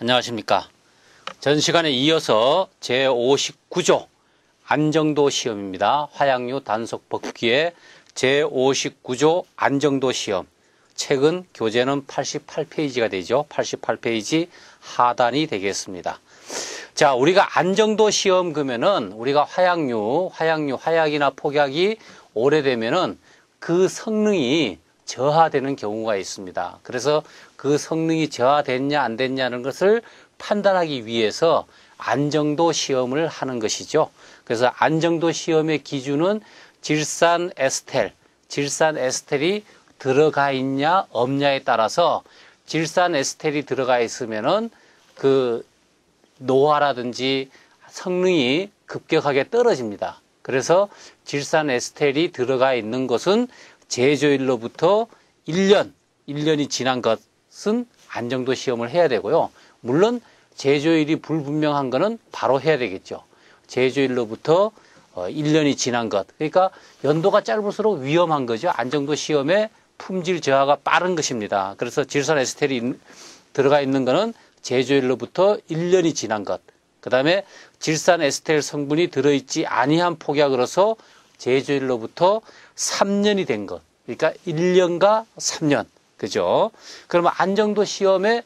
안녕하십니까. 전 시간에 이어서 제59조 안정도 시험입니다. 화약류 단속 법규의 제59조 안정도 시험. 책은 교재는 88페이지가 되죠. 88페이지 하단이 되겠습니다. 자, 우리가 안정도 시험 그러면은 우리가 화약이나 폭약이 오래되면은 그 성능이 저하되는 경우가 있습니다. 그래서 그 성능이 저하됐냐 안 됐냐는 것을 판단하기 위해서 안정도 시험을 하는 것이죠. 그래서 안정도 시험의 기준은 질산 에스텔이 들어가 있냐 없냐에 따라서 질산 에스텔이 들어가 있으면은 그 노화라든지 성능이 급격하게 떨어집니다. 그래서 질산 에스텔이 들어가 있는 것은 제조일로부터 1년이 지난 것은 안정도 시험을 해야 되고요. 물론 제조일이 불분명한 것은 바로 해야 되겠죠. 제조일로부터 1년이 지난 것. 그러니까 연도가 짧을수록 위험한 거죠. 안정도 시험의 품질 저하가 빠른 것입니다. 그래서 질산 에스텔이 들어가 있는 것은 제조일로부터 1년이 지난 것. 그 다음에 질산 에스텔 성분이 들어있지 아니한 폭약으로서 제조일로부터 3년이 된 것. 그러니까 1년과 3년. 그죠? 그러면 안정도 시험의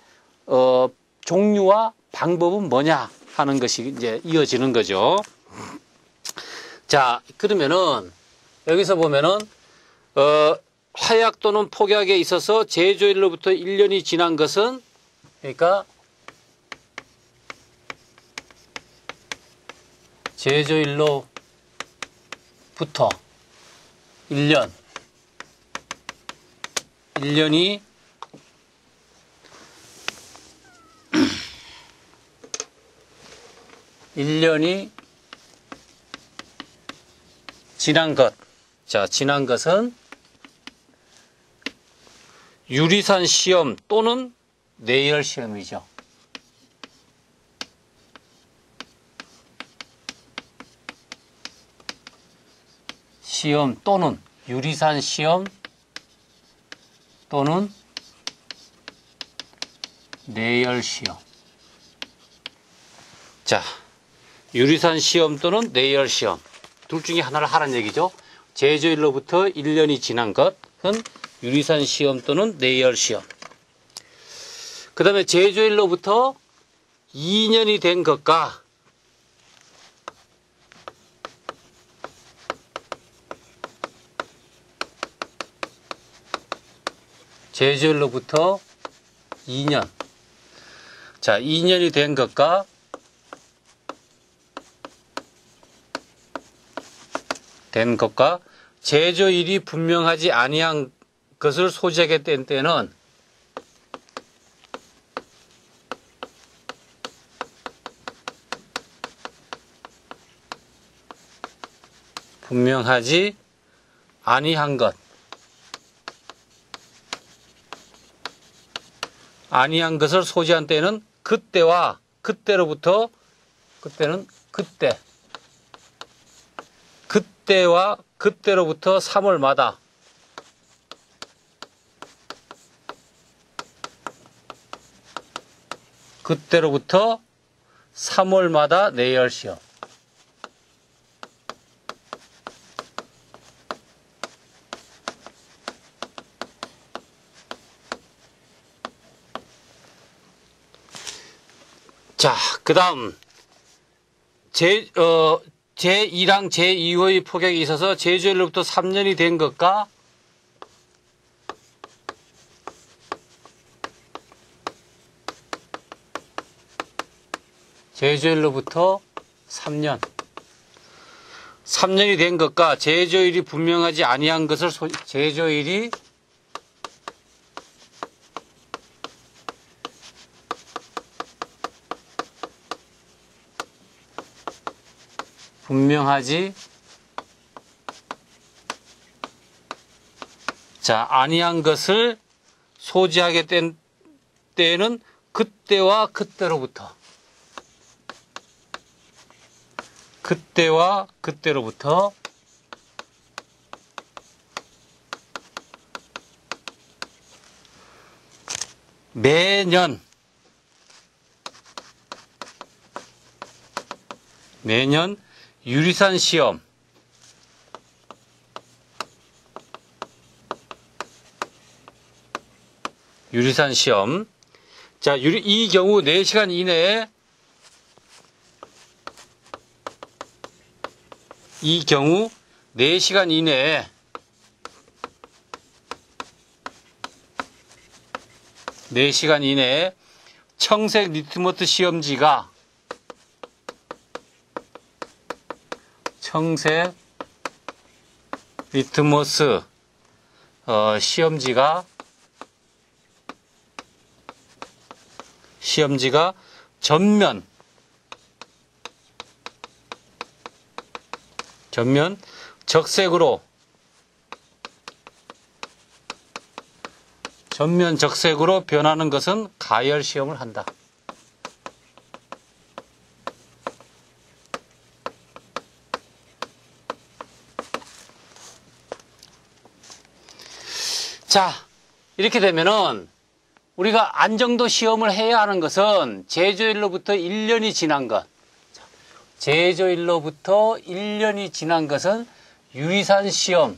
종류와 방법은 뭐냐 하는 것이 이제 이어지는 거죠. 자, 그러면은 여기서 보면은 화약 또는 폭약에 있어서 제조일로부터 1년이 지난 것은 그러니까 제조일로부터 1년이 지난 것. 자, 지난 것은 유리산 시험 또는 내열 시험이죠. 시험 또는 유리산 시험 또는 내열 시험. 자, 유리산 시험 또는 내열 시험. 둘 중에 하나를 하라는 얘기죠. 제조일로부터 1년이 지난 것은 유리산 시험 또는 내열 시험. 그 다음에 제조일로부터 2년이 된 것과 제조일로부터 2년. 자, 2년이 된 것과 제조일이 분명하지 아니한 것을 소지하게 된 때는 분명하지 아니한 것을 소지한 때는 그때와 그때로부터 그때와 그때로부터 3월마다 내열 시험. 자, 그 다음 제1항 제2호의 폭약이 있어서 제조일로부터 3년이 된 것과 제조일로부터 3년이 된 것과 제조일이 분명하지 아니한 것을 제조일이 분명하지 아니한 것을 소지하게 된 때에는 그때와 그때로부터 매년 매년 유리산 시험, 자, 이 경우 4시간 이내에, 이 경우 4시간 이내에 청색 리트머스 시험지가 시험지가 전면 적색으로 변하는 것은 가열 시험을 한다. 자, 이렇게 되면은 우리가 안정도 시험을 해야 하는 것은 제조일로부터 1년이 지난 것. 제조일로부터 1년이 지난 것은 유리산 시험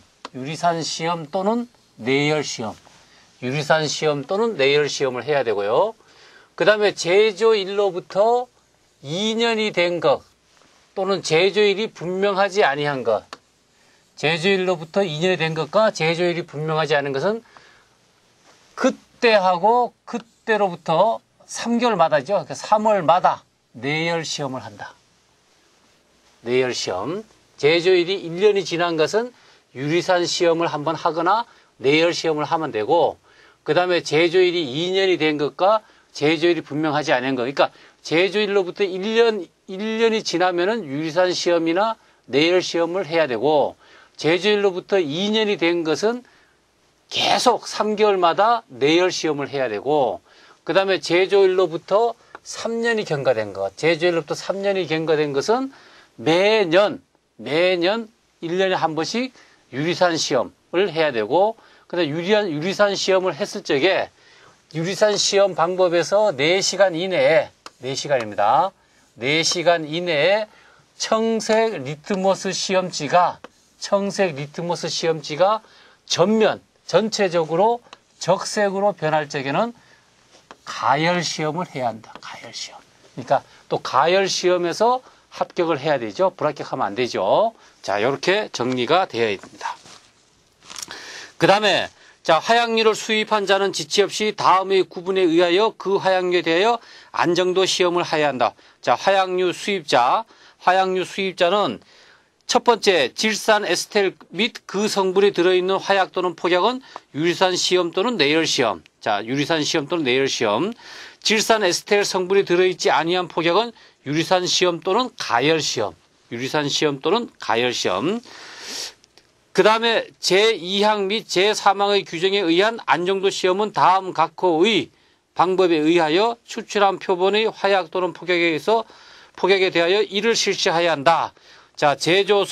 또는 내열 시험. 유리산 시험 또는 내열 시험을 해야 되고요. 그 다음에 제조일로부터 2년이 된 것 또는 제조일이 분명하지 아니한 것. 제조일로부터 2년이 된 것과 제조일이 분명하지 않은 것은 그때하고 그때로부터 3개월마다죠. 그러니까 3월마다 내열 시험을 한다. 내열 시험. 제조일이 1년이 지난 것은 유리산 시험을 한번 하거나 내열 시험을 하면 되고, 그 다음에 제조일이 2년이 된 것과 제조일이 분명하지 않은 것. 그러니까 제조일로부터 1년이 지나면은 유리산 시험이나 내열 시험을 해야 되고, 제조일로부터 2년이 된 것은 계속 3개월마다 내열 시험을 해야 되고, 그 다음에 제조일로부터 3년이 경과된 것. 제조일로부터 3년이 경과된 것은 매년 1년에 한 번씩 유리산 시험을 해야 되고, 근데 유리산 시험을 했을 적에 유리산 시험 방법에서 4시간 이내에, 4시간입니다. 4시간 이내에 청색 리트머스 시험지가 전체적으로 적색으로 변할 적에는 가열 시험을 해야 한다. 가열 시험. 그러니까 또 가열 시험에서 합격을 해야 되죠. 불합격하면 안 되죠. 자, 이렇게 정리가 되어 있습니다. 그 다음에, 자, 화약류를 수입한 자는 지체 없이 다음의 구분에 의하여 그 화약류에 대하여 안정도 시험을 해야 한다. 자, 화약류 수입자는 첫 번째, 질산 에스텔 및 그 성분이 들어있는 화약 또는 폭약은 유리산 시험 또는 내열 시험. 자, 유리산 시험 또는 내열 시험. 질산 에스텔 성분이 들어있지 아니한 폭약은 유리산 시험 또는 가열 시험. 유리산 시험 또는 가열 시험. 그 다음에 제2항 및 제3항의 규정에 의한 안정도 시험은 다음 각호의 방법에 의하여 추출한 표본의 화약 또는 폭약에 대하여 이를 실시해야 한다. 자, 제조일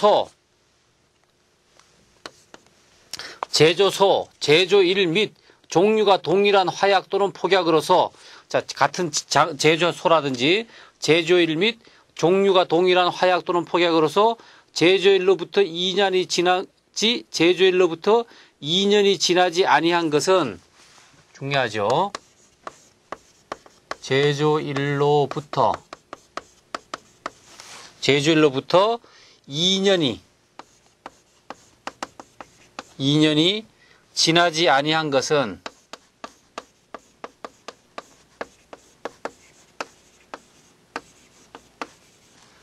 및 종류가 동일한 화약 또는 폭약으로서, 자, 같은 제조소라든지 제조일 및 종류가 동일한 화약 또는 폭약으로서 제조일로부터 2년이 지나지 아니한 것은 중요하죠. 제조일로부터 2년이 지나지 아니한 것은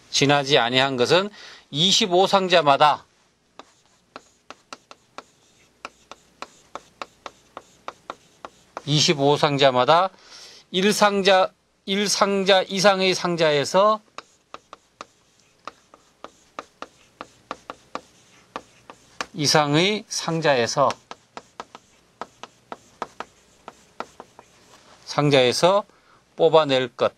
지나지 아니한 것은 25상자마다 일상자 이상의 상자에서 뽑아낼 것.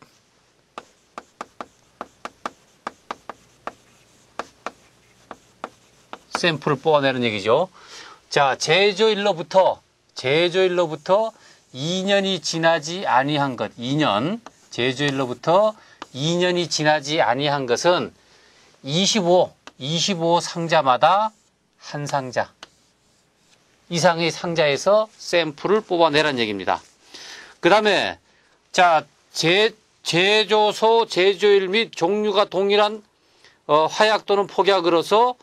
샘플을 뽑아내는 얘기죠. 자, 제조일로부터 2년이 지나지 아니한 것. 제조일로부터 2년이 지나지 아니한 것은 25 상자마다 한 상자 이상의 상자에서 샘플을 뽑아내라는 얘기입니다. 그 다음에 자 제조소, 제조일 및 종류가 동일한 화약 또는 폭약으로서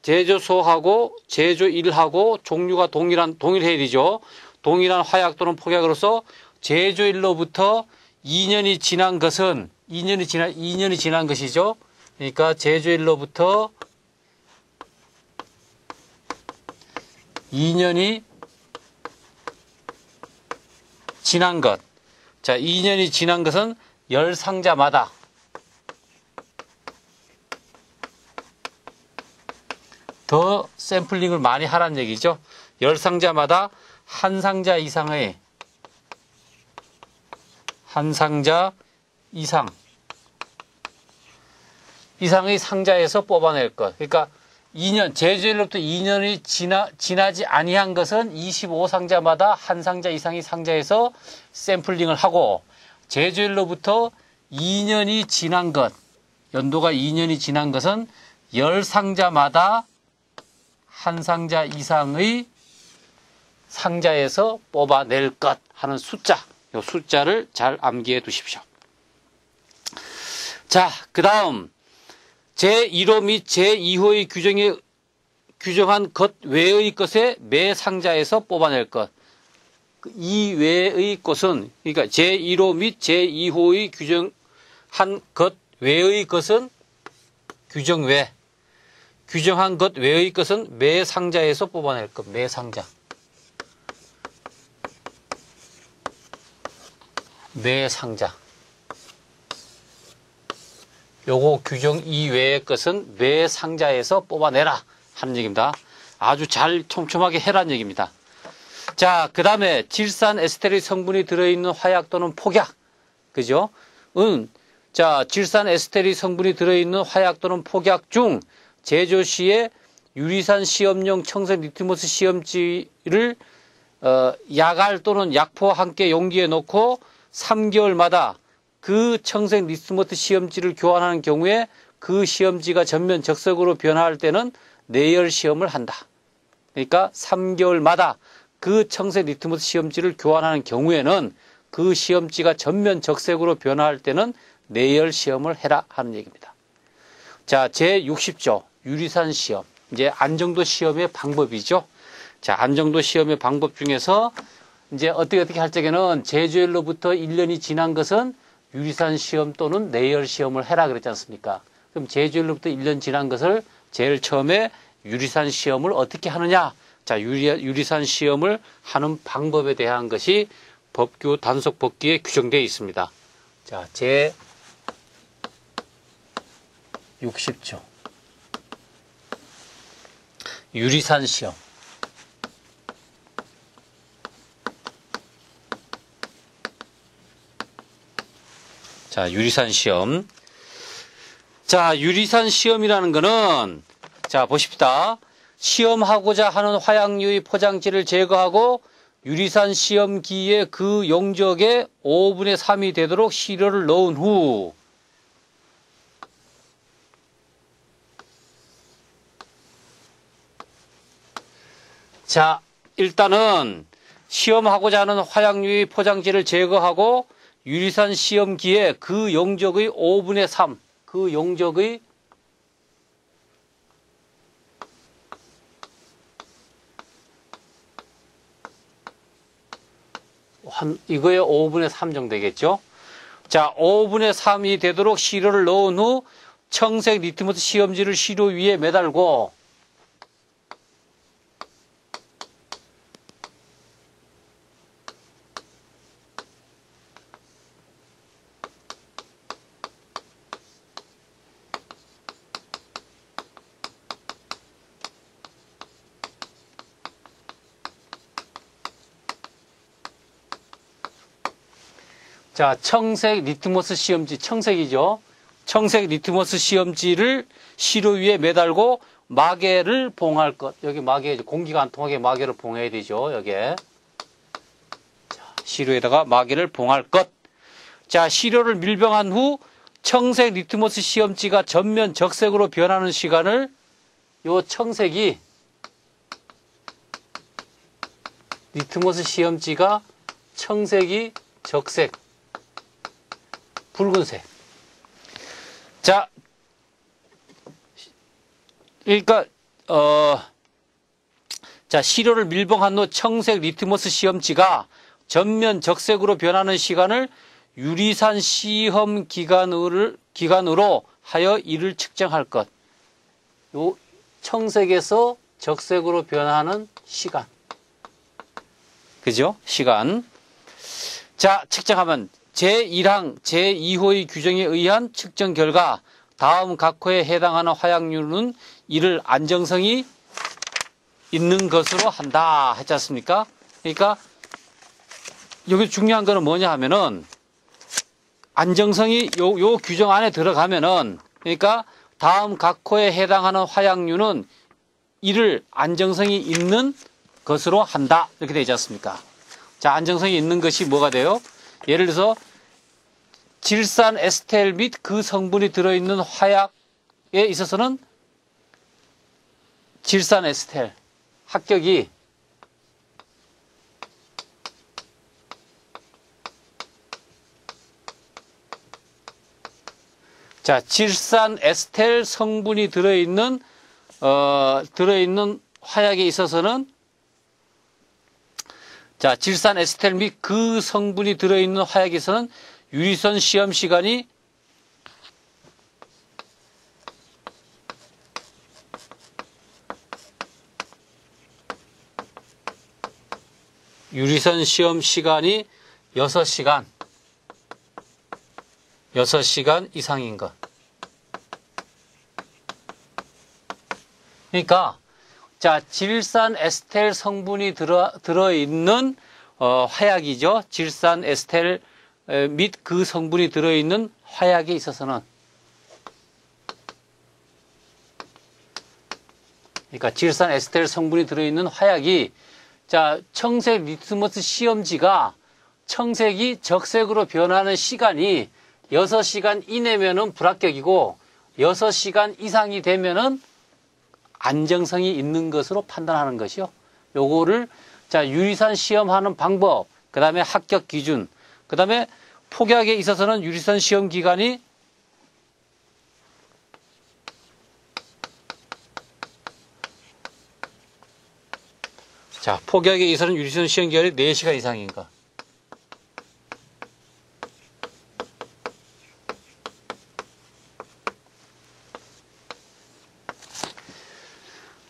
제조소하고 제조일하고 종류가 동일해야 되죠. 동일한 화약 또는 폭약으로서 제조일로부터 2년이 지난 것은 2년이 지난 것이죠. 그러니까 제조일로부터 2년이 지난 것. 자, 2년이 지난 것은 10상자마다 더 샘플링을 많이 하라는 얘기죠. 10상자마다 한 상자 이상의 이상의 상자에서 뽑아낼 것. 그러니까 2년, 제조일로부터 2년이 지나지 아니한 것은 25상자마다 한 상자 이상의 상자에서 샘플링을 하고, 제조일로부터 2년이 지난 것, 연도가 2년이 지난 것은 10상자마다 한 상자 이상의 상자에서 뽑아낼 것 하는 숫자, 이 숫자를 잘 암기해 두십시오. 자, 그 다음 제1호 및 제2호의 규정에 규정한 것 외의 것에 매 상자에서 뽑아낼 것. 이 외의 것은, 그러니까 제1호 및 제2호의 규정한 것 외의 것은 규정 외. 규정한 것 외의 것은 매 상자에서 뽑아낼 것. 매 상자. 매 상자. 요거 규정 이외의 것은 매 상자에서 뽑아내라 하는 얘기입니다. 아주 잘 촘촘하게 해라는 얘기입니다. 자, 그 다음에 질산 에스테르 성분이 들어있는 화약 또는 폭약. 그죠? 자, 질산 에스테르 성분이 들어있는 화약 또는 폭약 중 제조 시에 유리산 시험용 청색 리트머스 시험지를 약알 또는 약포와 함께 용기에 넣고 3개월마다 그 청색 리트머스 시험지를 교환하는 경우에 그 시험지가 전면 적색으로 변화할 때는 내열 시험을 한다. 그러니까 3개월마다 그 청색 리트머스 시험지를 교환하는 경우에는 그 시험지가 전면 적색으로 변화할 때는 내열 시험을 해라 하는 얘기입니다. 자, 제60조 유리산 시험. 이제 안정도 시험의 방법이죠. 자, 안정도 시험의 방법 중에서 이제 어떻게 할 적에는 제조일로부터 1년이 지난 것은 유리산 시험 또는 내열 시험을 해라 그랬지 않습니까? 그럼 제조일로부터 1년 지난 것을 제일 처음에 유리산 시험을 어떻게 하느냐? 자, 유리산 시험을 하는 방법에 대한 것이 법규 단속 법규에 규정되어 있습니다. 자, 제 60조 유리산 시험. 자, 유리산 시험. 자, 유리산 시험이라는 거는, 자, 보십시다. 시험하고자 하는 화약류의 포장지를 제거하고 유리산 시험기에 그 용적의 5분의 3이 되도록 시료를 넣은 후, 자, 일단은 시험하고자 하는 화약류의 포장지를 제거하고 유리산 시험기에 그 용적의 5분의 3, 그 용적의 이거의 5분의 3 정도 되겠죠. 자, 5분의 3이 되도록 시료를 넣은 후 청색 리트머스 시험지를 시료 위에 매달고, 자, 청색 리트머스 시험지, 청색이죠. 청색 리트머스 시험지를 시료 위에 매달고 마개를 봉할 것. 여기 마개, 공기가 안 통하게 마개를 봉해야 되죠. 여기에. 자, 시료에다가 마개를 봉할 것. 자, 시료를 밀봉한 후 청색 리트머스 시험지가 전면 적색으로 변하는 시간을 요 청색이 리트머스 시험지가 청색이 적색, 붉은색. 자, 그러니까 자, 시료를 밀봉한 후 청색 리트머스 시험지가 전면 적색으로 변하는 시간을 유리산 시험 기간으로 하여 이를 측정할 것. 요 청색에서 적색으로 변하는 시간. 그죠? 시간. 자, 측정하면 제1항, 제2호의 규정에 의한 측정 결과 다음 각 호에 해당하는 화약류는 이를 안정성이 있는 것으로 한다 했지 않습니까? 그러니까 여기 중요한 거는 뭐냐 하면은 안정성이 요 규정 안에 들어가면은 그러니까 다음 각 호에 해당하는 화약류는 이를 안정성이 있는 것으로 한다 이렇게 되지 않습니까? 자, 안정성이 있는 것이 뭐가 돼요? 예를 들어서 질산 에스텔 및 그 성분이 들어있는 화약에 있어서는 질산 에스텔 합격이 자, 질산 에스텔 성분이 들어있는 화약에 있어서는 자, 질산 에스텔 및 그 성분이 들어있는 화약에서는 유리선 시험 시간이 유리선 시험 시간이 6시간 이상인 것. 그러니까 자, 질산 에스텔 성분이 들어있는 화약이죠. 질산 에스텔 및 그 성분이 들어있는 화약에 있어서는 그러니까 질산 에스텔 성분이 들어있는 화약이 자, 청색 리트머스 시험지가 청색이 적색으로 변하는 시간이 6시간 이내면은 불합격이고 6시간 이상이 되면은 안정성이 있는 것으로 판단하는 것이요. 요거를 자, 유리산 시험하는 방법, 그 다음에 합격 기준, 그 다음에 폭약에 있어서는 유리산 시험 기간이 자, 폭약에 있어서는 유리산 시험 기간이 4시간 이상인가.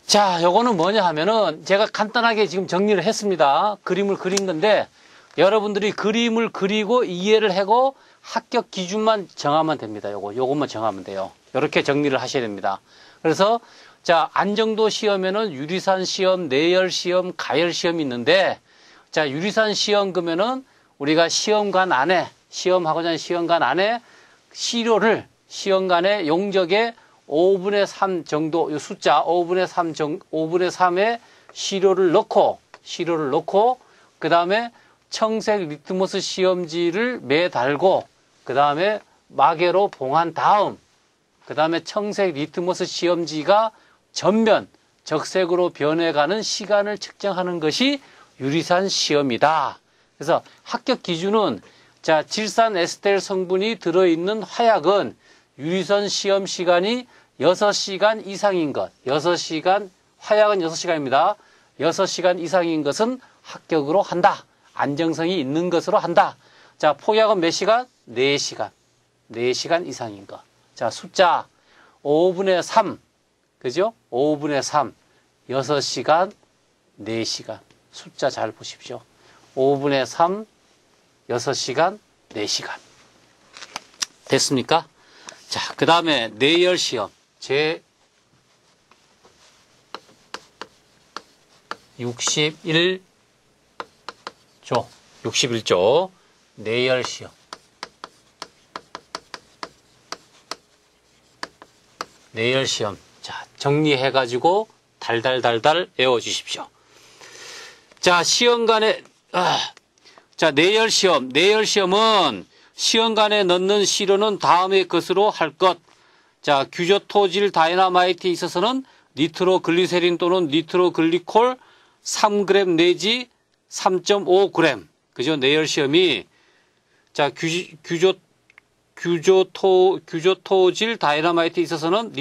자, 요거는 뭐냐 하면은 제가 간단하게 지금 정리를 했습니다. 그림을 그린 건데 여러분들이 그림을 그리고 이해를 하고 합격 기준만 정하면 됩니다. 요것만 정하면 돼요. 이렇게 정리를 하셔야 됩니다. 그래서 자, 안정도 시험에는 유리산 시험, 내열 시험, 가열 시험이 있는데 자, 유리산 시험 그러면은 우리가 시험관 안에 시험하고자 하는 시험관 안에 시료를 시험관의 용적에 5분의 3 정도, 이 숫자 5분의 3의 시료를 넣고, 그 다음에 청색 리트머스 시험지를 매달고, 그 다음에 마개로 봉한 다음, 그 다음에 청색 리트머스 시험지가 전면 적색으로 변해가는 시간을 측정하는 것이 유리산 시험이다. 그래서 합격 기준은 자, 질산 에스텔 성분이 들어있는 화약은 유리선 시험 시간이 6시간 이상인 것. 6시간, 화약은 6시간입니다. 6시간 이상인 것은 합격으로 한다. 안정성이 있는 것으로 한다. 자, 폭약은 몇 시간? 4시간. 4시간 이상인 것. 자, 숫자 5분의 3. 그죠? 5분의 3. 6시간, 4시간. 숫자 잘 보십시오. 5분의 3, 6시간, 4시간. 됐습니까? 자, 그 다음에 내열 시험. 제 61조 내열 시험. 내열 시험. 자, 정리해가지고 달달달달 외워주십시오. 자, 시험관에, 자, 내열 시험. 내열 시험은 시험관에 넣는 시료는 다음의 것으로 할 것. 자, 규조토질 다이너마이트에 있어서는 니트로글리세린 또는 니트로글리콜 3g 내지 3.5g. 그죠? 내열 시험이. 자, 규조토질 다이너마이트에 있어서는